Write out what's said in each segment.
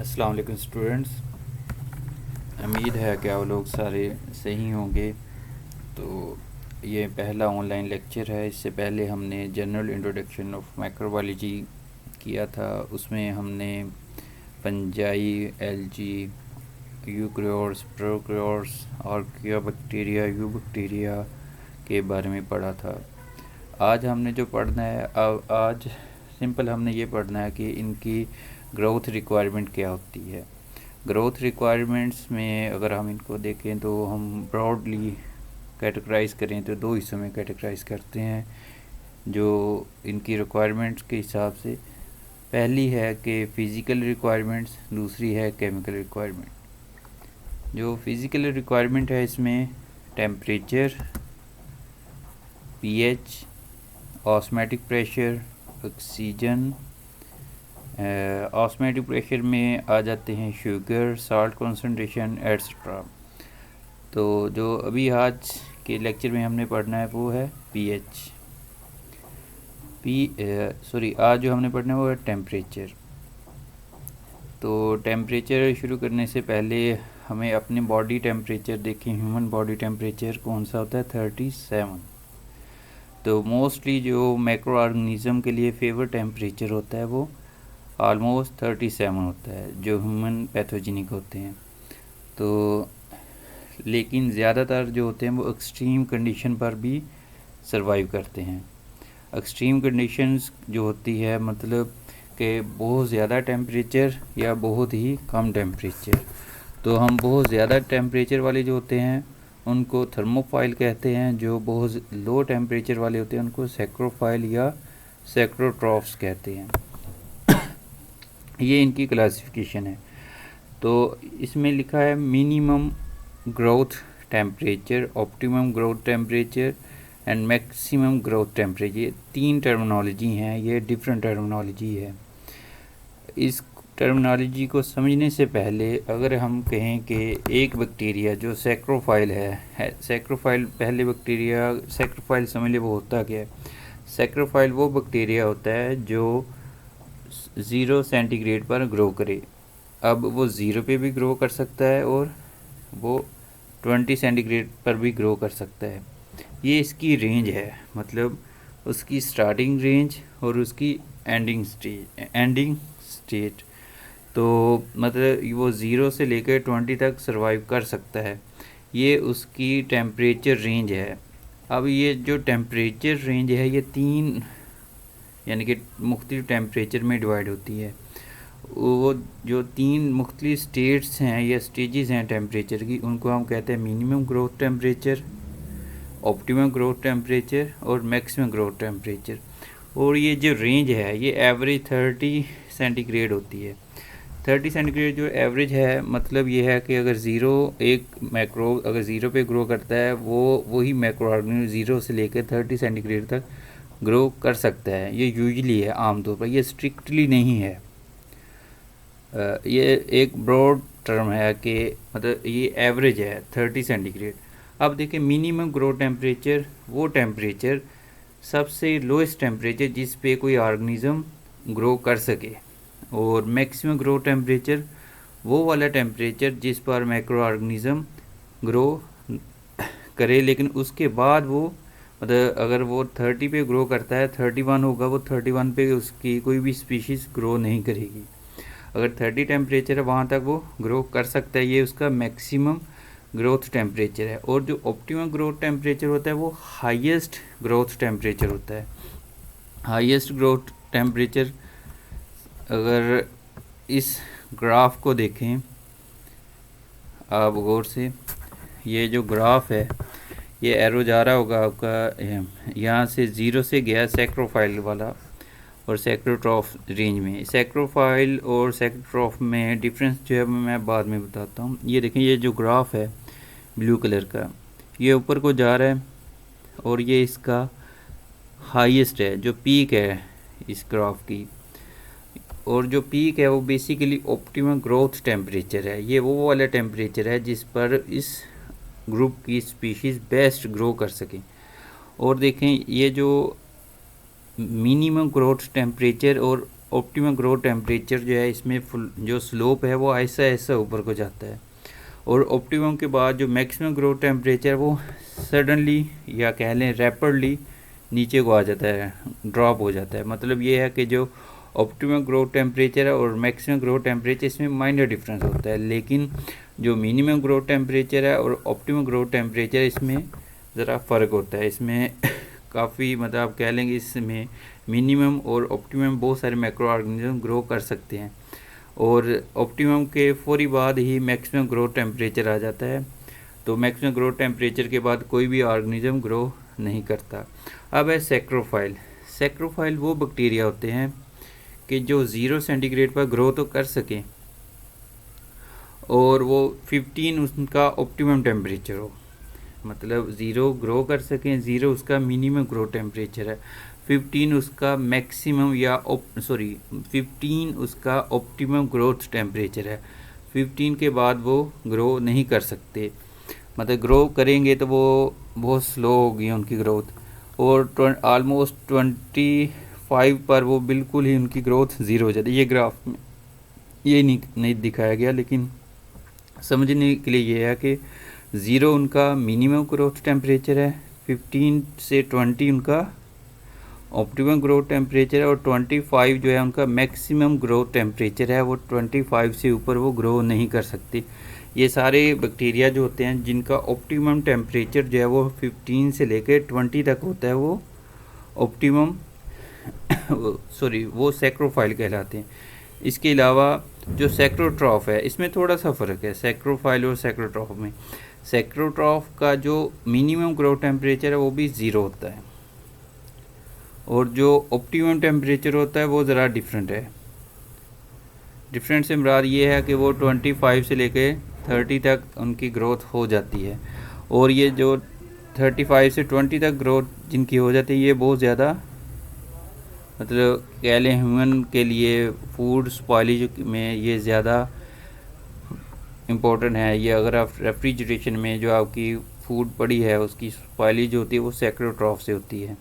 अस्सलाम वालेकुम स्टूडेंट्स। उम्मीद है कि आप लोग सारे सही होंगे। तो ये पहला ऑनलाइन लेक्चर है। इससे पहले हमने जनरल इंट्रोडक्शन ऑफ माइक्रोबायोलॉजी किया था। उसमें हमने fungi, algae, eukaryotes, prokaryotes, archaea bacteria, you bacteria के बारे में पढ़ा था। आज हमने जो पढ़ना है, आज सिंपल हमने ये पढ़ना है कि इनकी ग्रोथ रिक्वायरमेंट क्या होती है। ग्रोथ रिक्वायरमेंट्स में अगर हम इनको देखें तो हम ब्रॉडली कैटेगराइज करें तो दो हिस्सों में कैटेगराइज करते हैं जो इनकी रिक्वायरमेंट्स के हिसाब से। पहली है कि फ़िज़िकल रिक्वायरमेंट्स, दूसरी है केमिकल रिक्वायरमेंट। जो फ़िज़िकल रिक्वायरमेंट है इसमें temperature, pH, osmotic pressure, oxygen. Osmotic pressure में आ जाते हैं शुगर, साल्ट कंसंट्रेशन एट्सट्रा। तो जो अभी आज के लेक्चर में हमने पढ़ना है वो है पीएच। आज जो हमने पढ़ना है वो है टेम्परेचर। तो टेम्परेचर शुरू करने से पहले हमें अपने बॉडी टेम्परेचर देखें। ह्यूमन बॉडी टेम्परेचर कौन सा होता है? 37। तो मोस्टली जो माइक्रो ऑर्गेनिज्म के लिए फेवर टेम्परेचर होता है वो ऑलमोस्ट 37 होता है, जो ह्यूमन पैथोजेनिक होते हैं। तो लेकिन ज़्यादातर जो होते हैं वो एक्सट्रीम कंडीशन पर भी सरवाइव करते हैं। एक्सट्रीम कंडीशंस जो होती है मतलब कि बहुत ज़्यादा टेम्परेचर या बहुत ही कम टेम्परेचर। तो हम बहुत ज़्यादा टेम्परेचर वाले जो होते हैं उनको थर्मोफाइल कहते हैं। जो बहुत लो टेम्परेचर वाले होते हैं उनको सैक्रोफाइल या सैक्रोट्रॉफ्स कहते हैं। ये इनकी क्लासिफिकेशन है। तो इसमें लिखा है minimum growth temperature, optimum growth temperature and maximum growth temperature. ये तीन टर्मिनोलॉजी हैं, ये डिफरेंट टर्मिनोलॉजी है। इस टर्मिनोलॉजी को समझने से पहले अगर हम कहें कि एक बैक्टीरिया जो सैक्रोफाइल है सैक्रोफाइल पहले बैक्टीरिया, सैक्रोफाइल समझ ले वो होता क्या है। सैक्रोफाइल वो बैक्टीरिया होता है जो 0 सेंटीग्रेड पर ग्रो करे। अब वो 0 पे भी ग्रो कर सकता है और वो 20 सेंटीग्रेड पर भी ग्रो कर सकता है। ये इसकी रेंज है, मतलब उसकी स्टार्टिंग रेंज और उसकी एंडिंग स्टेट। तो मतलब वो 0 से लेकर 20 तक सर्वाइव कर सकता है। ये उसकी टेम्परेचर रेंज है। अब ये जो टेम्परेचर रेंज है ये 3 यानी कि मुख्तलिफ टेम्परेचर में डिवाइड होती है। वो जो 3 मुख्तलिफ स्टेट्स हैं या स्टेजेस हैं टेम्परेचर की, उनको हम कहते हैं minimum growth temperature, optimum growth temperature और मैक्सिमम ग्रोथ टेम्परेचर। और ये जो रेंज है ये एवरेज 30 सेंटीग्रेड होती है। 30 सेंटीग्रेड जो एवरेज है मतलब ये है कि अगर अगर 0 पे ग्रो करता है वही मैक्रो ऑर्गेनिज्म 0 से लेकर 30 सेंटीग्रेड तक ग्रो कर सकता है। ये यूजुअली है, आमतौर पर, ये स्ट्रिक्टली नहीं है। ये एक ब्रॉड टर्म है कि मतलब ये एवरेज है 30 सेंटीग्रेड। अब देखिए मिनिमम ग्रो टेम्परेचर वो टेम्परेचर सबसे लोएस्ट टेम्परेचर जिस पे कोई ऑर्गेनिज्म ग्रो कर सके, और मैक्सिमम ग्रो टेम्परेचर वो वाला टेम्परेचर जिस पर माइक्रो ऑर्गेनिज्म ग्रो करे, लेकिन उसके बाद वो मतलब अगर वो 30 पे ग्रो करता है 31 होगा, वो 31 पे उसकी कोई भी स्पीशीज़ ग्रो नहीं करेगी। अगर 30 टेम्परेचर है वहाँ तक वो ग्रो कर सकता है, ये उसका मैक्सिमम ग्रोथ टेम्परेचर है। और जो ऑप्टिमम ग्रोथ टेम्परेचर होता है वो हाईएस्ट ग्रोथ टेम्परेचर होता है। हाईएस्ट ग्रोथ टेम्परेचर अगर इस ग्राफ को देखें आप गौर से, ये जो ग्राफ है ये एरो जा रहा होगा आपका, यहाँ से 0 से गया सैक्रोफाइल वाला और सैक्रोट्रॉफ रेंज में। सैक्रोफाइल और सैक्रोट्रॉफ में डिफरेंस जो है मैं बाद में बताता हूँ। ये देखें, ये जो ग्राफ है ब्लू कलर का, ये ऊपर को जा रहा है और ये इसका हाईएस्ट है, जो पीक है इस ग्राफ की। और जो पीक है वो बेसिकली ऑप्टिमम ग्रोथ टेम्परेचर है। ये वो वाला टेम्परेचर है जिस पर इस ग्रुप की स्पीशीज़ बेस्ट ग्रो कर सकें। और देखें ये जो मिनिमम ग्रोथ टेम्परेचर और ऑप्टिमम ग्रोथ टेम्परेचर जो है इसमें जो स्लोप है वो ऐसा ऐसा ऊपर को जाता है, और ऑप्टिमम के बाद जो मैक्सिमम ग्रोथ टेम्परेचर वो सडनली या कह लें रैपिडली नीचे को आ जाता है, ड्रॉप हो जाता है। मतलब ये है कि जो ऑप्टिमम ग्रोथ टेम्परेचर है और मैक्सिमम ग्रोथ टेम्परेचर इसमें माइनर डिफरेंस होता है, लेकिन जो मिनिमम ग्रोथ टेम्परेचर है और ऑप्टिमम ग्रोथ टेम्परेचर इसमें ज़रा फ़र्क होता है। इसमें काफ़ी मतलब आप कह लेंगे इसमें मिनिमम और ऑप्टिमम बहुत सारे माइक्रो ऑर्गेनिज्म ग्रो कर सकते हैं, और ऑप्टिमम के फौरी बाद ही मैक्सिमम ग्रोथ टेम्परेचर आ जाता है। तो मैक्सिमम ग्रोथ टेम्परेचर के बाद कोई भी ऑर्गेनिज्म ग्रो नहीं करता। अब है सैक्रोफाइल। सैक्रोफाइल वो बैक्टीरिया होते हैं कि जो 0 सेंटीग्रेड पर ग्रो तो कर सकें और वो 15 उसका ऑप्टिमम टेम्परेचर हो, मतलब 0 ग्रो कर सकें, 0 उसका मिनिमम ग्रो टेम्परेचर है, 15 उसका मैक्सिमम या 15 उसका ऑप्टिमम ग्रोथ टेम्परेचर है। 15 के बाद वो ग्रो नहीं कर सकते, मतलब ग्रो करेंगे तो वो बहुत स्लो होगी उनकी ग्रोथ, और ऑलमोस्ट 25 पर वो बिल्कुल ही उनकी ग्रोथ ज़ीरो हो जाती है। ये ग्राफ में ये नहीं दिखाया गया, लेकिन समझने के लिए ये है कि 0 उनका मिनिमम ग्रोथ टेम्परेचर है, 15 से 20 उनका ऑप्टिमम ग्रोथ टेम्परेचर है, और 25 जो है उनका मैक्सिमम ग्रोथ टेम्परेचर है। वो 25 से ऊपर वो ग्रो नहीं कर सकती। ये सारे बैक्टीरिया जो होते हैं जिनका ऑप्टिमम टेम्परेचर जो है वो 15 से लेकर 20 तक होता है, वो ऑप्टिमम वो सैक्रोफाइल कहलाते हैं। इसके अलावा जो सैक्रोट्रॉफ है इसमें थोड़ा सा फ़र्क है सैक्रोफाइल और सैक्रोट्रॉफ में। सैक्रोट्रॉफ का जो मिनिमम ग्रोथ टेम्परेचर है वो भी 0 होता है, और जो ऑप्टिमम टेम्परेचर होता है वो ज़रा डिफरेंट है। डिफरेंट से मुराद ये है कि वो 25 से लेके 30 तक उनकी ग्रोथ हो जाती है, और ये जो 35 से 20 तक ग्रोथ जिनकी हो जाती है ये बहुत ज़्यादा मतलब कह लें ह्यूमन के लिए फूड स्पॉइलेज में ये ज़्यादा इम्पोर्टेंट है। ये अगर आप रेफ्रिजरेशन में जो आपकी फूड पड़ी है उसकी स्पॉइलेज होती है वो सैक्रोट्रॉफ से होती है।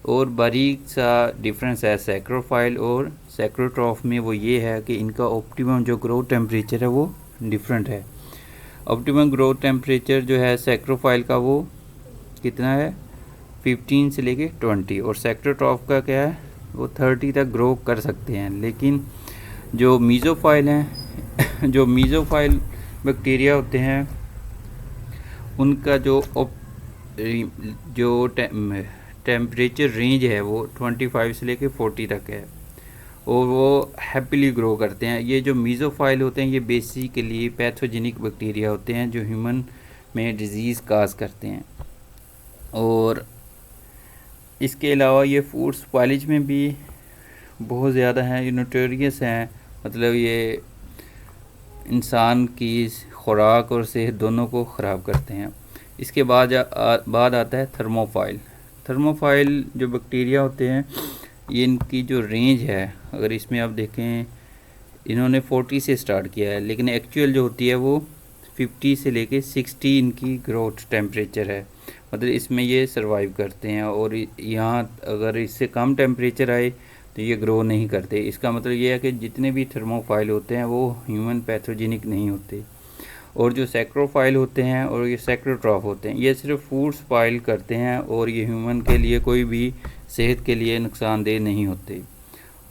और बारीक सा डिफरेंस है सैक्रोफाइल और सैक्रोट्रॉफ में, वो ये है कि इनका ऑप्टिमम जो ग्रोथ टेम्परेचर है वो डिफरेंट है। ऑप्टिमम ग्रोथ टेम्परेचर जो है सैक्रोफाइल का वो कितना है 15 से लेके 20, और सैक्रोट्रॉफ का क्या है वो 30 तक ग्रो कर सकते हैं। लेकिन जो मीज़ोफाइल हैं जो मीज़ोफाइल बैक्टीरिया होते हैं उनका जो टेम्परेचर रेंज है वो 25 से लेके 40 तक है, और वो हैप्पीली ग्रो करते हैं। ये जो मीज़ोफाइल होते हैं ये बेसिकली पैथोजेनिक बैक्टीरिया होते हैं जो ह्यूमन में डिजीज़ काज करते हैं, और इसके अलावा ये फूड स्पॉइलेज में भी बहुत ज़्यादा हैं, ये नोटोरियस हैं। मतलब ये इंसान की खुराक और सेहत दोनों को ख़राब करते हैं। इसके बाद आता है थर्मोफाइल। थर्मोफाइल जो बैक्टीरिया होते हैं ये इनकी जो रेंज है अगर इसमें आप देखें इन्होंने 40 से स्टार्ट किया है, लेकिन एक्चुअल जो होती है वो 50 से लेके 60 इनकी ग्रोथ टेम्परेचर है। मतलब इसमें ये सरवाइव करते हैं, और यहाँ अगर इससे कम टेम्परेचर आए तो ये ग्रो नहीं करते। इसका मतलब ये है कि जितने भी थर्मोफाइल होते हैं वो ह्यूमन पैथोजेनिक नहीं होते, और जो सैक्रोफाइल होते हैं और ये सैक्रोट्रॉफ होते हैं ये सिर्फ फूड स्पॉइल करते हैं, और ये ह्यूमन के लिए कोई भी सेहत के लिए नुकसानदेह नहीं होते।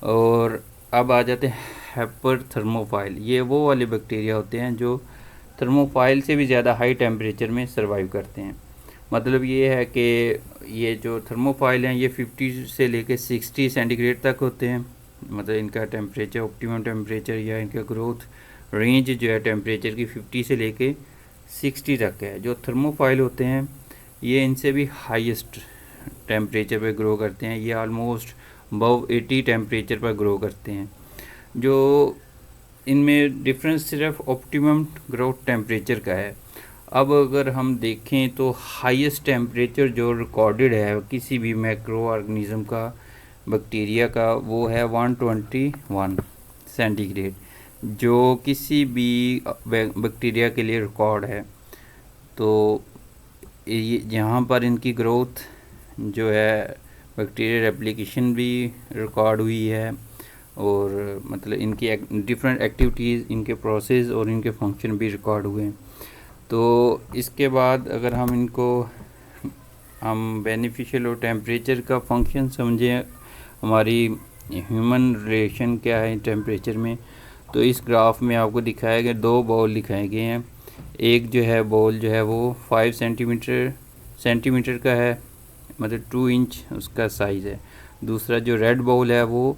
और अब आ जाते हैं हाइपर थर्मोफाइल। ये वो वाले बैक्टीरिया होते हैं जो थर्मोफाइल से भी ज़्यादा हाई टेम्परेचर में सर्वाइव करते हैं। मतलब ये है कि ये जो थर्मोफाइल हैं ये 50 से लेकर 60 सेंटीग्रेड तक होते हैं। मतलब इनका टेम्परेचर ऑप्टिमम टेम्परेचर या इनका ग्रोथ रेंज जो है टेम्परेचर की 50 से लेके 60 तक है। जो थर्मोफाइल होते हैं ये इनसे भी हाईएस्ट टेम्परेचर पर ग्रो करते हैं, ये ऑलमोस्ट अबव 80 टेम्परेचर पर ग्रो करते हैं। जो इनमें डिफरेंस सिर्फ ऑप्टिमम ग्रोथ टेम्परेचर का है। अब अगर हम देखें तो हाईएस्ट टेम्परेचर जो रिकॉर्डेड है किसी भी मैक्रो ऑर्गेनिज्म का बैक्टीरिया का वो है 121 सेंटीग्रेड, जो किसी भी बैक्टीरिया के लिए रिकॉर्ड है। तो यहाँ पर इनकी ग्रोथ जो है बैक्टीरियल रेप्लिकेशन भी रिकॉर्ड हुई है, और मतलब इनकी डिफरेंट एक्टिविटीज़, इनके प्रोसेस और इनके फंक्शन भी रिकॉर्ड हुए हैं। तो इसके बाद अगर हम बेनिफिशियल और टेम्परेचर का फंक्शन समझें, हमारी ह्यूमन रिलेशन क्या है टेम्परेचर में, तो इस ग्राफ में आपको दिखाया गया 2 बॉल दिखाए गए हैं। एक जो है बॉल जो है वो 5 सेंटीमीटर का है, मतलब 2 इंच उसका साइज़ है। दूसरा जो रेड बॉल है वो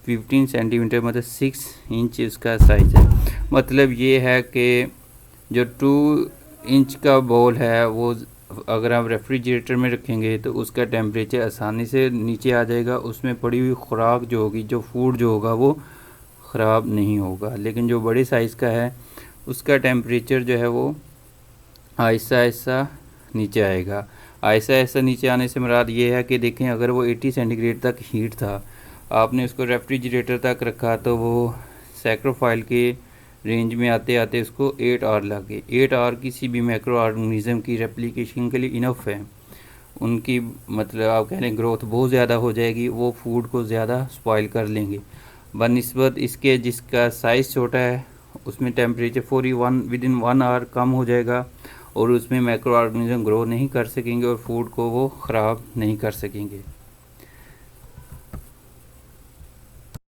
15 सेंटीमीटर मतलब 6 इंच उसका साइज़ है। मतलब ये है कि जो 2 इंच का बॉल है वो अगर आप रेफ्रिजरेटर में रखेंगे तो उसका टेम्परेचर आसानी से नीचे आ जाएगा, उसमें पड़ी हुई खुराक जो होगी, जो फूड जो होगा वो ख़राब नहीं होगा। लेकिन जो बड़े साइज़ का है उसका टेम्परेचर जो है वो आहिस्ता आहिस्ता नीचे आएगा। आहिस्ता आहिस्ता नीचे आने से मुराद ये है कि देखें, अगर वो 80 सेंटीग्रेड तक हीट था, आपने उसको रेफ्रिजरेटर तक रखा तो वो सैक्रोफाइल के रेंज में आते आते उसको 8 आवर लगे। 8 आवर किसी भी माइक्रो ऑर्गेनिज्म की रेप्लिकेशन के लिए इनफ है। उनकी मतलब आप कह लें ग्रोथ बहुत ज़्यादा हो जाएगी, वो फूड को ज़्यादा स्पॉइल कर लेंगे। बनिस्बत इसके जिसका साइज़ छोटा है उसमें टेम्परेचर 41 विदिन 1 आवर कम हो जाएगा और उसमें माइक्रो ऑर्गेनिज्म ग्रो नहीं कर सकेंगे और फूड को वो ख़राब नहीं कर सकेंगे।